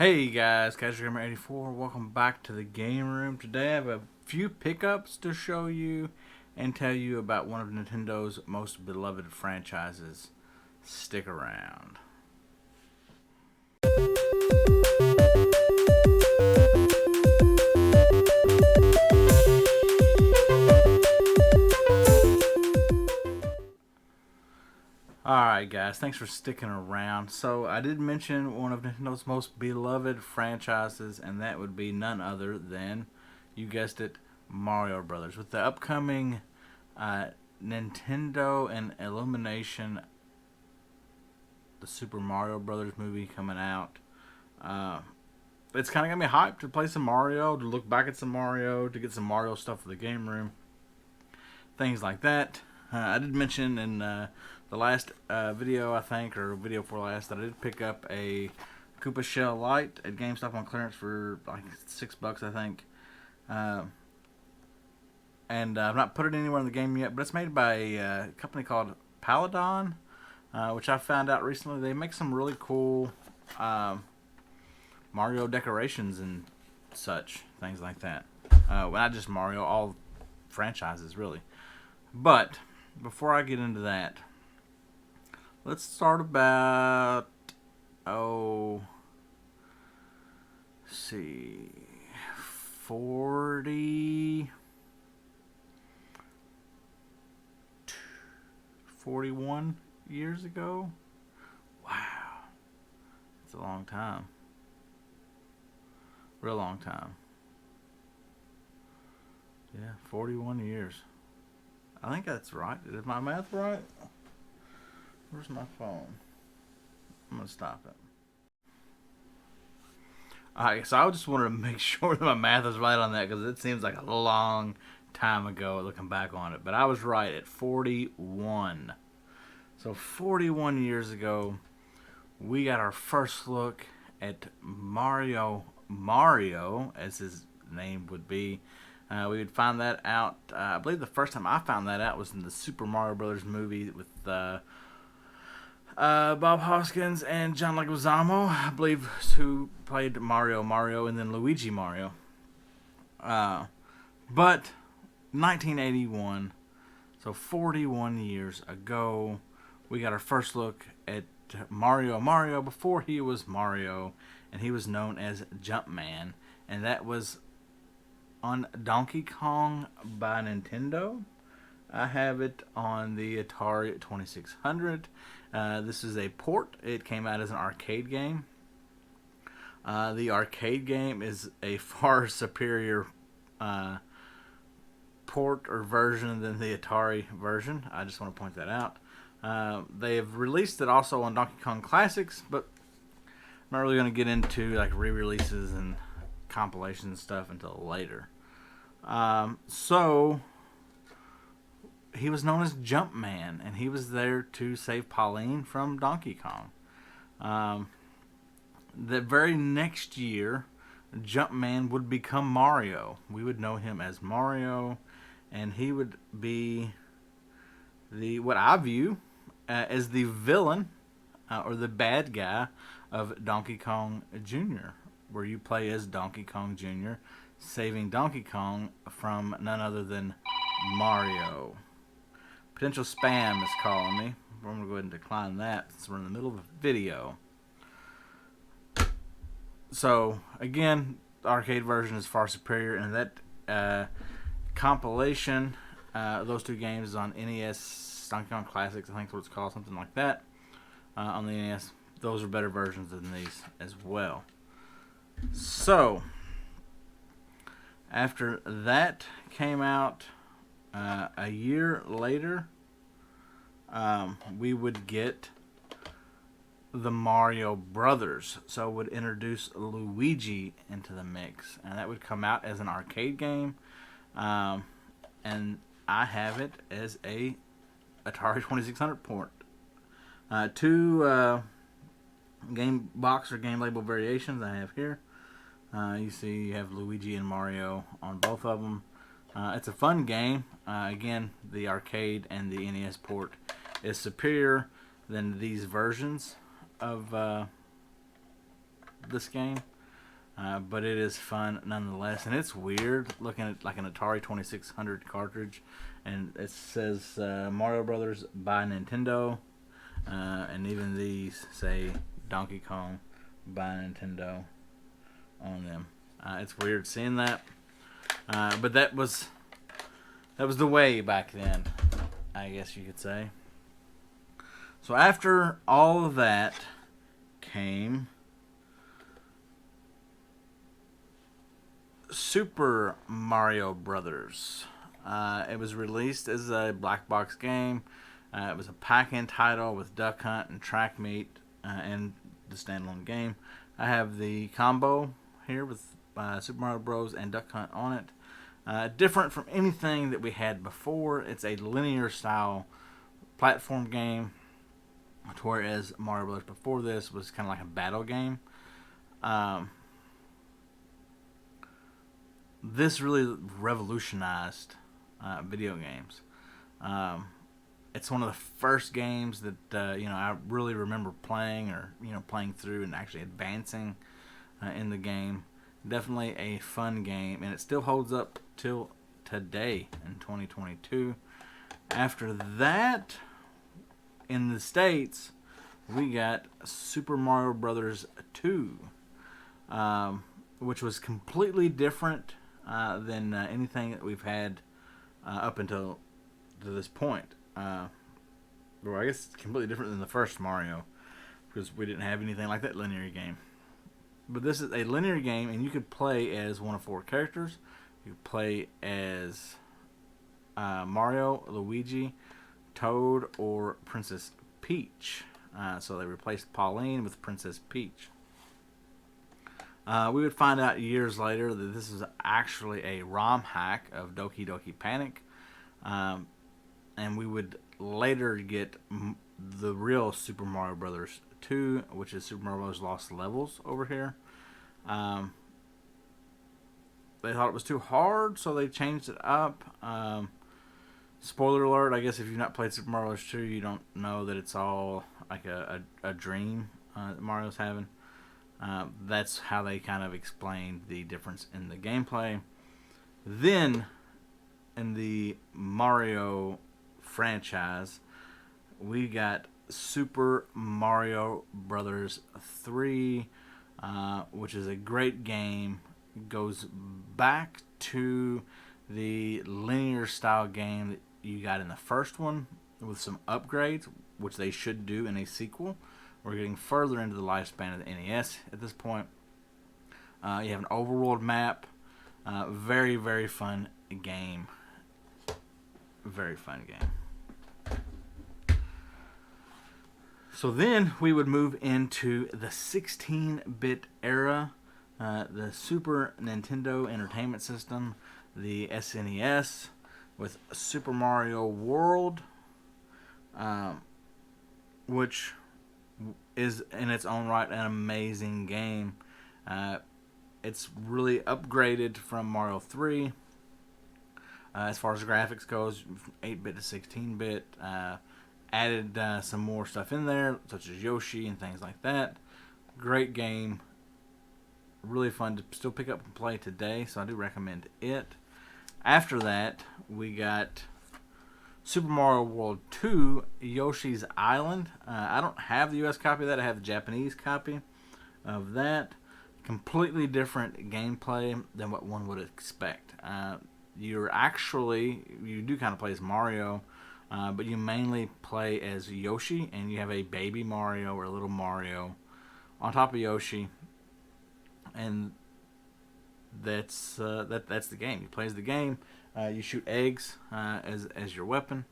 Hey guys, Casual Gamer 84. Welcome back to the game room. Today I have a few pickups to show you and tell you about one of Nintendo's most beloved franchises. Stick around. Alright guys, thanks for sticking around. So I did mention one of Nintendo's most beloved franchises, and that would be none other than, you guessed it, Mario Brothers. With the upcoming Nintendo and Illumination, the Super Mario Brothers movie coming out, it's kind of got me hyped to play some Mario, to look back at some Mario, to get some Mario stuff for the game room, things like that. I did mention in the last video, I think, or video before last, that I did pick up a Koopa Shell Lite at GameStop on clearance for like $6, I think. And I've not put it anywhere in the game yet, but it's made by a company called Paladon, which I found out recently. They make some really cool Mario decorations and such, things like that. Well, not just Mario, all franchises, really. But before I get into that, let's start about, let's see, 41 years ago. Wow, it's a long time. Real long time. Yeah, 41 years. I think that's right. Is my math right? Where's my phone? I'm going to stop it. Alright, so I just wanted to make sure that my math is right on that, because it seems like a long time ago looking back on it. But I was right at 41. So 41 years ago, we got our first look at Mario, as his name would be. We would find that out, I believe the first time I found that out was in the Super Mario Brothers movie with Bob Hoskins and John Leguizamo, I believe, who played Mario and then Luigi Mario. But 1981, so 41 years ago, we got our first look at Mario before he was Mario, and he was known as Jumpman, and that was on Donkey Kong by Nintendo. I have it on the Atari 2600. This is a port. It came out as an arcade game. The arcade game is a far superior port or version than the Atari version. I just want to point that out. They have released it also on Donkey Kong Classics, but I'm not really going to get into like re-releases and compilations and stuff until later. So he was known as Jumpman, and he was there to save Pauline from Donkey Kong. The very next year, Jumpman would become Mario. We would know him as Mario, and he would be what I view as the villain or the bad guy of Donkey Kong Jr., where you play as Donkey Kong Jr., saving Donkey Kong from none other than Mario. Potential spam is calling me. I'm going to go ahead and decline that since we're in the middle of a video. So, again, the arcade version is far superior, and that compilation, those two games, is on NES, Donkey Kong Classics, I think is what it's called, something like that, on the NES. Those are better versions than these as well. So, after that came out, a year later, we would get the Mario Brothers. So it would introduce Luigi into the mix, and that would come out as an arcade game. And I have it as a Atari 2600 port. Two game box or game label variations I have here. You see you have Luigi and Mario on both of them. It's a fun game. Again, the arcade and the NES port is superior than these versions of this game. but it is fun nonetheless. And it's weird looking at like an Atari 2600 cartridge, and it says Mario Brothers by Nintendo, and even these say Donkey Kong by Nintendo on them. It's weird seeing that, but that was the way back then, I guess you could say. So after all of that came Super Mario Brothers. It was released as a black box game. It was a pack-in title with Duck Hunt and Track Meet, and the standalone game. I have the combo here with Super Mario Bros. And Duck Hunt on it. Different from anything that we had before. It's a linear style platform game, whereas Mario Bros. Before this was kind of like a battle game. This really revolutionized video games. It's one of the first games that I really remember playing, or playing through and actually advancing in the game. Definitely a fun game, and it still holds up till today in 2022. After that, in the States, we got Super Mario Brothers 2, which was completely different than anything that we've had up until to this point. Well, I guess it's completely different than the first Mario, because we didn't have anything like that linear game. But this is a linear game, and you could play as one of 4 characters. You could play as Mario, Luigi, Toad, or Princess Peach. So they replaced Pauline with Princess Peach. We would find out years later that this is actually a ROM hack of Doki Doki Panic. And we would later get the real Super Mario Brothers 2, which is Super Mario Bros. Lost Levels over here. They thought it was too hard, so they changed it up. Spoiler alert, I guess if you've not played Super Mario Bros. 2, you don't know that it's all like a dream that Mario's having. That's how they kind of explained the difference in the gameplay. Then, in the Mario franchise, we got Super Mario Brothers 3, which is a great game. Goes back to the linear style game that you got in the first one, with some upgrades, which they should do in a sequel. We're getting further into the lifespan of the NES at this point. You have an overworld map. Very, very fun game. Very fun game. So then we would move into the 16-bit era. The Super Nintendo Entertainment System. The SNES. With Super Mario World. Which is in its own right an amazing game. It's really upgraded from Mario 3 as far as graphics goes, 8-bit to 16-bit. Added some more stuff in there, such as Yoshi and things like that. Great game. Really fun to still pick up and play today, so I do recommend it. After that, we got Super Mario World 2, Yoshi's Island. I don't have the US copy of that. I have the Japanese copy of that. Completely different gameplay than what one would expect. You do kind of play as Mario, but you mainly play as Yoshi, and you have a baby Mario or a little Mario on top of Yoshi, and that's the game. You play as the game. You shoot eggs as your weapon.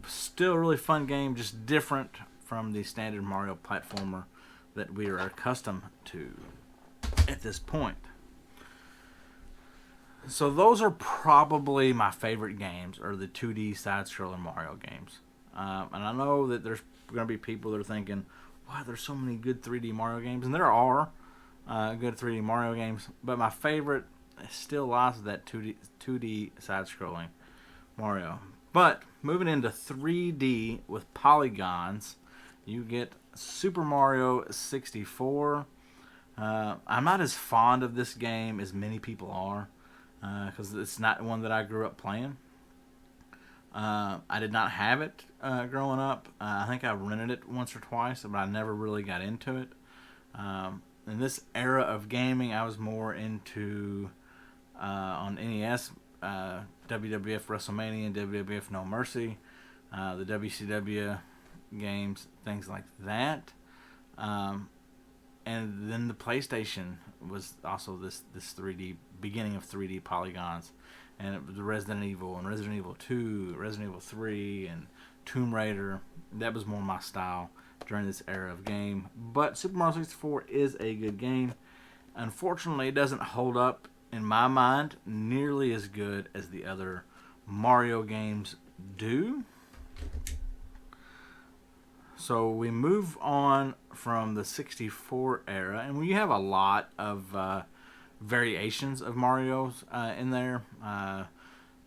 Still a really fun game, just different from the standard Mario platformer that we are accustomed to at this point. So those are probably my favorite games, or the 2D side-scrolling Mario games. And I know that there's going to be people that are thinking, wow, there's so many good 3D Mario games. And there are good 3D Mario games. But my favorite still lies with that 2D side-scrolling Mario. But moving into 3D with polygons, you get Super Mario 64. I'm not as fond of this game as many people are because it's not one that I grew up playing. I did not have it growing up. I think I rented it once or twice, but I never really got into it. In this era of gaming, I was more into on NES, WWF WrestleMania and WWF No Mercy, the WCW games, things like that. Um, and then the PlayStation was also this 3D beginning of 3D polygons, and it was the Resident Evil and Resident Evil 2, Resident Evil 3, and Tomb Raider. That was more my style during this era of game. But Super Mario 64 is a good game. Unfortunately, it doesn't hold up in my mind nearly as good as the other Mario games do. So we move on from the 64 era, and we have a lot of variations of Mario's in there.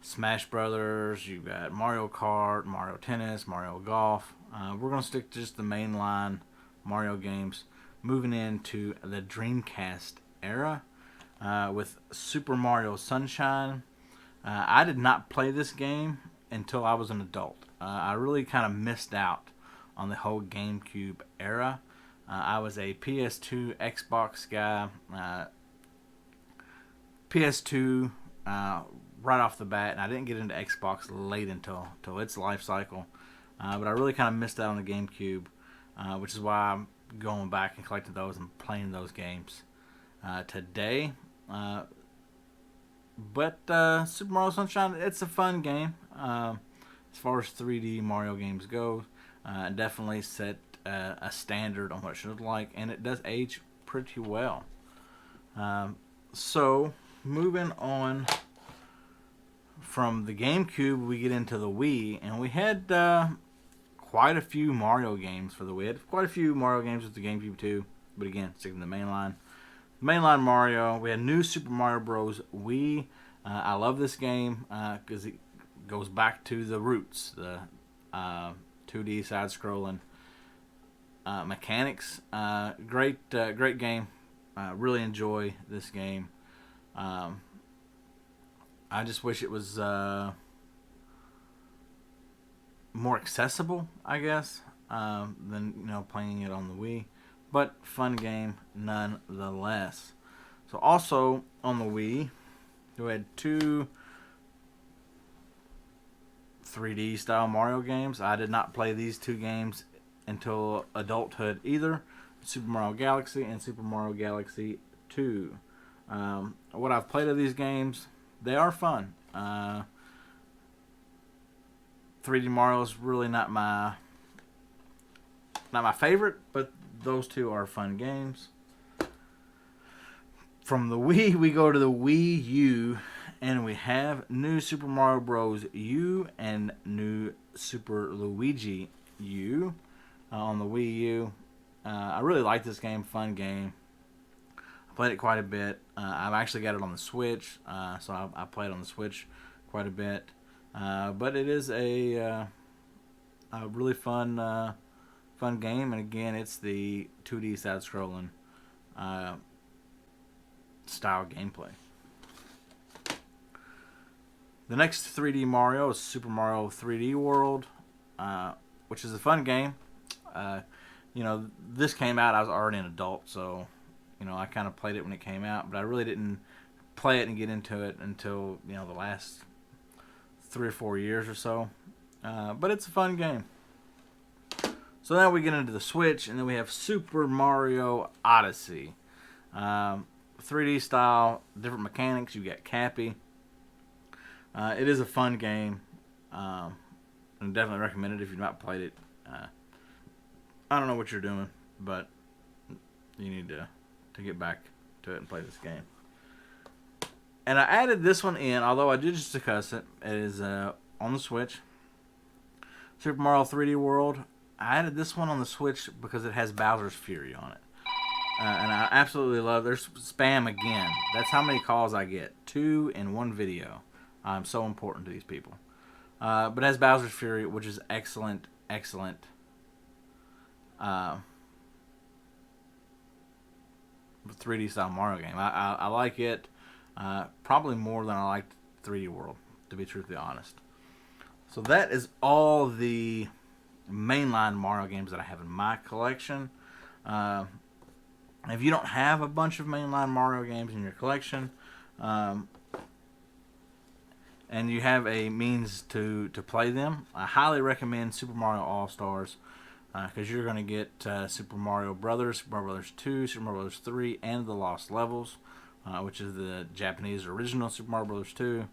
Smash Brothers, you got Mario Kart, Mario Tennis, Mario Golf. We're going to stick to just the mainline Mario games. Moving into the Dreamcast era with Super Mario Sunshine. I did not play this game until I was an adult. I really kind of missed out on the whole GameCube era. I was a PS2, Xbox guy. PS2 right off the bat, and I didn't get into Xbox late until its life cycle. But I really kind of missed out on the GameCube, which is why I'm going back and collecting those and playing those games today. But Super Mario Sunshine, it's a fun game. As far as 3D Mario games go, definitely set a standard on what it should look like, and it does age pretty well. So, moving on from the GameCube, we get into the Wii, and we had quite a few Mario games for the Wii. We had quite a few Mario games with the GameCube too, but again, sticking to the mainline. Mainline Mario, we had New Super Mario Bros. Wii. I love this game because it goes back to the roots, the 2D side-scrolling mechanics. Great game. Really enjoy this game. I just wish it was more accessible, I guess, than playing it on the Wii. But fun game nonetheless. So also on the Wii, we had two 3D style Mario games. I did not play these two games until adulthood either. Super Mario Galaxy and Super Mario Galaxy 2. What I've played of these games, they are fun. 3D Mario is really not my favorite, but those two are fun games. From the Wii, we go to the Wii U, and we have New Super Mario Bros. U and New Super Luigi U on the Wii U. I really like this game. Fun game. I played it quite a bit. I've actually got it on the Switch, so I played on the Switch quite a bit. But it is a really fun game, and again, it's the 2D side-scrolling style gameplay. The next 3D Mario is Super Mario 3D World, which is a fun game. This came out, I was already an adult, so I kind of played it when it came out, but I really didn't play it and get into it until the last 3 or 4 years or so. But it's a fun game. So now we get into the Switch, and then we have Super Mario Odyssey. 3D style, different mechanics. You got Cappy. It is a fun game. And definitely recommend it if you've not played it. I don't know what you're doing, but you need to get back to it and play this game. And I added this one in, although I did just discuss it. It is on the Switch. Super Mario 3D World. I added this one on the Switch because it has Bowser's Fury on it. And I absolutely love. There's spam again. That's how many calls I get. 2 in one video. I'm so important to these people. But it has Bowser's Fury, which is excellent. 3D style Mario game. I like it probably more than I liked 3D World, to be truthfully honest. So that is all the mainline Mario games that I have in my collection. Uh, if you don't have a bunch of mainline Mario games in your collection, um, and you have a means to play them, I highly recommend Super Mario All Stars, because you're going to get Super Mario Brothers, Super Mario Brothers 2, Super Mario Brothers 3, and The Lost Levels, which is the Japanese original Super Mario Brothers 2,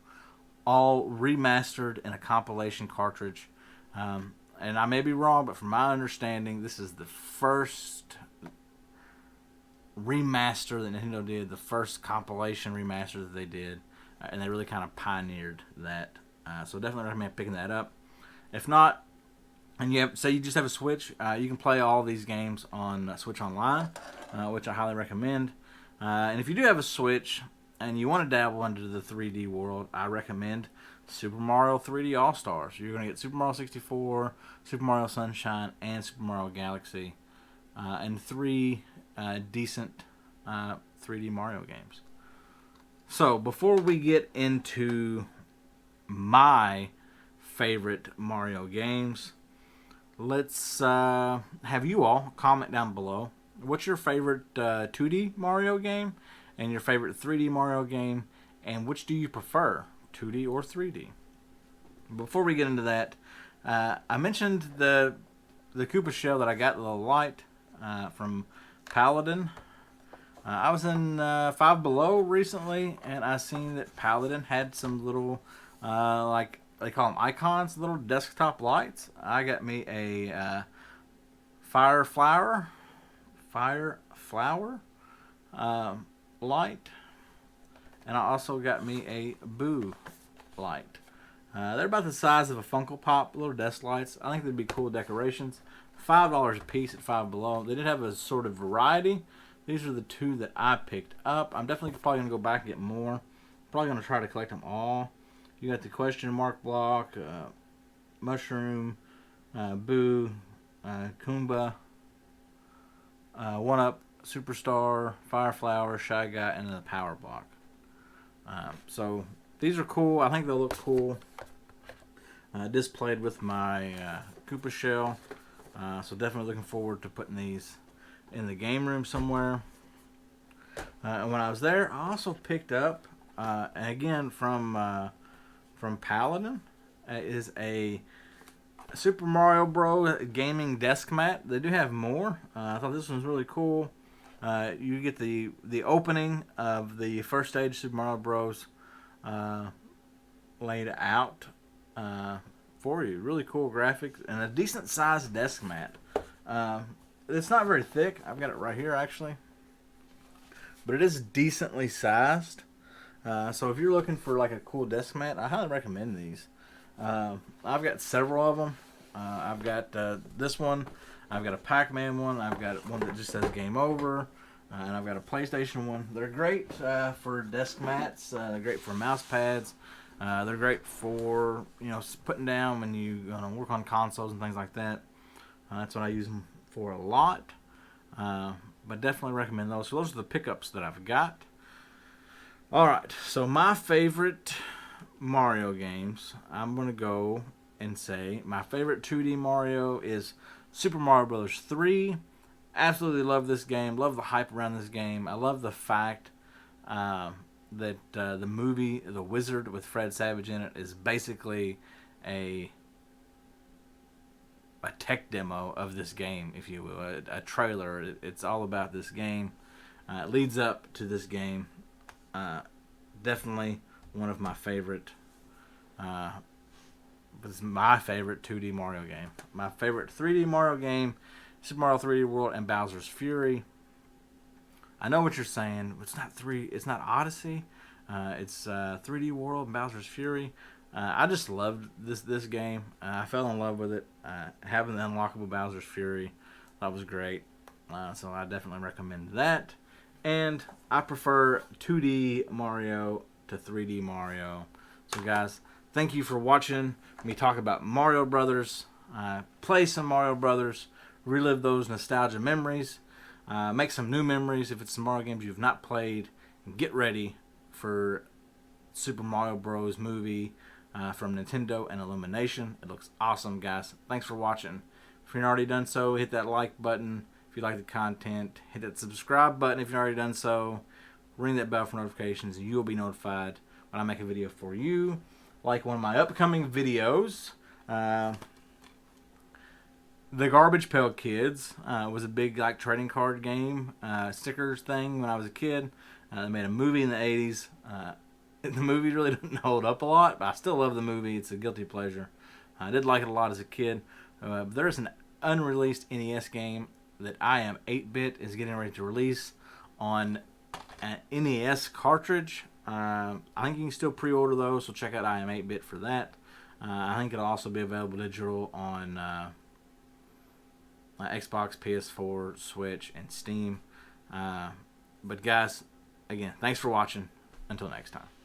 all remastered in a compilation cartridge. And I may be wrong, but from my understanding, this is the first remaster that Nintendo did, the first compilation remaster that they did, and they really kind of pioneered that. So definitely recommend picking that up. If not, and you just have a Switch, you can play all these games on Switch Online, which I highly recommend. And if you do have a Switch and you want to dabble into the 3D world, I recommend Super Mario 3D All Stars. You're going to get Super Mario 64, Super Mario Sunshine, and Super Mario Galaxy, and three decent 3D Mario games. So before we get into my favorite Mario games, let's have you all comment down below. What's your favorite 2D Mario game and your favorite 3D Mario game, and which do you prefer, 2D or 3D? Before we get into that, I mentioned the Koopa shell that I got, the light from Paladin. I was in Five Below recently, and I seen that Paladin had some little, like they call them icons, little desktop lights. I got me a fire flower light, and I also got me a Boo light. They're about the size of a Funko Pop, little desk lights. I think they'd be cool decorations. $5 a piece at Five Below. They did have a sort of variety. These are the two that I picked up. I'm definitely probably going to go back and get more. Probably going to try to collect them all. You got the question mark block, mushroom, Boo, Goomba, 1-Up, Superstar, Fireflower, Shy Guy, and then the power block. So these are cool. I think they'll look cool displayed with my Koopa shell. So definitely looking forward to putting these in the game room somewhere. And when I was there, I also picked up, again from Paladin, is a Super Mario Bros. Gaming desk mat. They do have more. I thought this one was really cool. You get the opening of the first stage Super Mario Bros. Laid out for you. Really cool graphics and a decent sized desk mat. It's not very thick. I've got it right here actually, but it is decently sized. So if you're looking for like a cool desk mat, I highly recommend these. I've got several of them. I've got this one. I've got a Pac-Man one. I've got one that just says Game Over. And I've got a PlayStation one. They're great for desk mats. They're great for mouse pads. They're great for putting down when you work on consoles and things like that. That's what I use them for a lot. But definitely recommend those. So those are the pickups that I've got. Alright, so my favorite Mario games, I'm going to go and say my favorite 2D Mario is Super Mario Bros. 3. Absolutely love this game. Love the hype around this game. I love the fact that the movie The Wizard with Fred Savage in it is basically a tech demo of this game, if you will, a trailer. It's all about this game. It leads up to this game. Definitely one of my favorite. It's my favorite 2D Mario game. My favorite 3D Mario game, Super Mario 3D World and Bowser's Fury. I know what you're saying. It's not It's not Odyssey. It's 3D World and Bowser's Fury. I just loved this game. I fell in love with it. Having the unlockable Bowser's Fury, that was great. So I definitely recommend that. And I prefer 2D Mario to 3D Mario. So guys, thank you for watching me talk about Mario Brothers. Play some Mario Brothers. Relive those nostalgia memories. Make some new memories if it's some Mario games you've not played. And get ready for Super Mario Bros. Movie from Nintendo and Illumination. It looks awesome, guys. Thanks for watching. If you're not already done so, hit that like button. If you like the content, hit that subscribe button. If you've already done so, ring that bell for notifications, and you'll be notified when I make a video for you. Like one of my upcoming videos, The Garbage Pail Kids was a big like trading card game, stickers thing when I was a kid. They made a movie in the 80s. The movie really doesn't hold up a lot, but I still love the movie. It's a guilty pleasure. I did like it a lot as a kid. There's an unreleased NES game that I Am 8-Bit is getting ready to release on an NES cartridge. I think you can still pre-order those, so check out I Am 8-Bit for that. I think it'll also be available digital on Xbox, PS4, Switch, and Steam. But guys, again, thanks for watching. Until next time.